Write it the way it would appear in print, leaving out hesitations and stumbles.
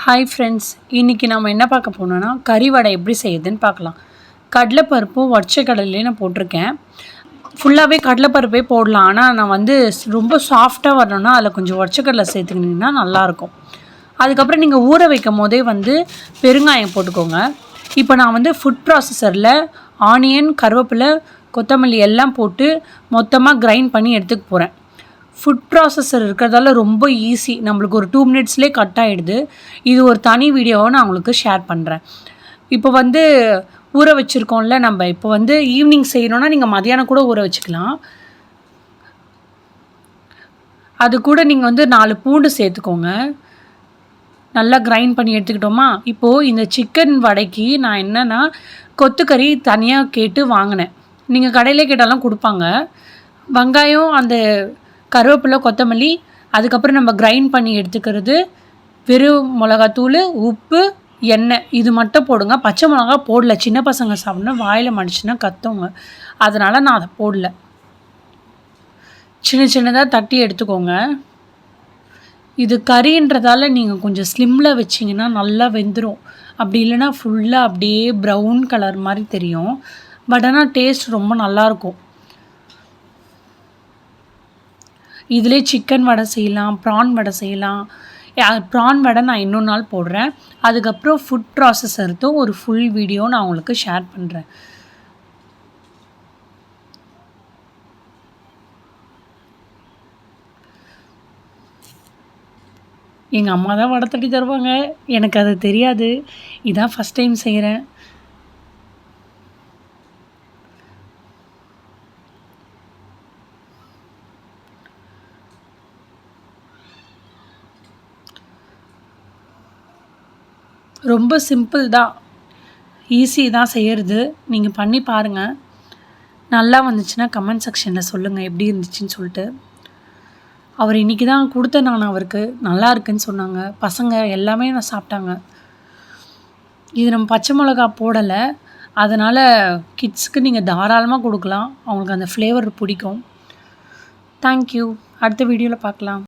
Hi friends, இன்றைக்கி நம்ம என்ன பார்க்க போனோன்னா கறி வடை எப்படி செய்யுதுன்னு பார்க்கலாம். கடலைப்பருப்பும் உடச்ச கடலையும் நான் போட்டிருக்கேன். ஃபுல்லாகவே கடலைப்பருப்பே போடலாம். ஆனால் நான் ரொம்ப சாஃப்டாக வரணும்னா அதில் கொஞ்சம் உடச்ச கடலை சேர்த்துக்கிட்டிங்கன்னா நல்லாயிருக்கும். அதுக்கப்புறம் நீங்கள் ஊற வைக்கும் போதே பெருங்காயம் போட்டுக்கோங்க. இப்போ நான் ஃபுட் ப்ராசஸரில் ஆனியன், கருவேப்பிலை, கொத்தமல்லி எல்லாம் போட்டு மொத்தமாக கிரைண்ட் பண்ணி எடுத்துக்க போகிறேன். ஃபுட் ப்ராசஸர் இருக்கிறதால ரொம்ப ஈஸி, நம்மளுக்கு ஒரு 2 மினிட்ஸ்லேயே கட் ஆகிடுது. இது ஒரு தனி வீடியோவை நான் உங்களுக்கு ஷேர் பண்ணுறேன். இப்போ ஊற வச்சுருக்கோம்ல, நம்ம இப்போ ஈவினிங் செய்யணுன்னா நீங்கள் மதியானம் கூட ஊற வச்சுக்கலாம். அது கூட நீங்கள் 4 பூண்டு சேர்த்துக்கோங்க. நல்லா கிரைண்ட் பண்ணி எடுத்துக்கிட்டோமா. இப்போது இந்த சிக்கன் வடைக்கு நான் என்னென்னா கொத்துக்கறி தனியாக கேட்டு வாங்கினேன். நீங்கள் கடையிலே கேட்டாலும் கொடுப்பாங்க. வெங்காயம், அந்த கருவேப்பிலை, கொத்தமல்லி, அதுக்கப்புறம் நம்ம கிரைண்ட் பண்ணி எடுத்துக்கிறது, வெறும் மிளகாத்தூள், உப்பு, எண்ணெய், இது மட்டும் போடுங்க. பச்சை மிளகா போடல, சின்ன பசங்க சாப்பிட்ணும், வாயில் மடிச்சுன்னா கத்துங்க, அதனால் நான் அதை போடல. சின்ன சின்னதாக தட்டி எடுத்துக்கோங்க. இது கறின்றதால நீங்கள் கொஞ்சம் ஸ்லிம்மில் வச்சிங்கன்னா நல்லா வெந்துடும். அப்படி இல்லைன்னா ஃபுல்லாக அப்படியே ப்ரௌன் கலர் மாதிரி தெரியும். பட் ஆனால் டேஸ்ட் ரொம்ப நல்லாயிருக்கும். இதிலே சிக்கன் வடை செய்யலாம், ப்ரான் வடை செய்யலாம். ப்ரான் வடை நான் இன்னொரு நாள் போடுறேன். அதுக்கப்புறம் ஃபுட் ப்ராசஸர்தும் ஒரு ஃபுல் வீடியோ நான் உங்களுக்கு ஷேர் பண்ணுறேன். எங்கள் அம்மா தான் வடை தட்டி தருவாங்க. எனக்கு அது தெரியாது. இதான் ஃபஸ்ட் டைம் செய்கிறேன். ரொம்ப சிம்பிள் தான், ஈஸி தான் செய்கிறது. நீங்கள் பண்ணி பாருங்கள். நல்லா வந்துச்சுன்னா கமெண்ட் செக்ஷனில் சொல்லுங்கள் எப்படி இருந்துச்சுன்னு சொல்லிட்டு. அவர் இன்றைக்கி தான் கொடுத்தேன் நான் அவருக்கு. நல்லா இருக்குன்னு சொன்னாங்க. பசங்க எல்லாமே நான் சாப்பிட்டாங்க. இது நம்ம பச்சை மிளகா போடலை, அதனால் கிட்ஸுக்கு நீங்கள் தாராளமாக கொடுக்கலாம். அவங்களுக்கு அந்த ஃப்ளேவர் பிடிக்கும். தேங்க்யூ. அடுத்த வீடியோவில் பார்க்கலாம்.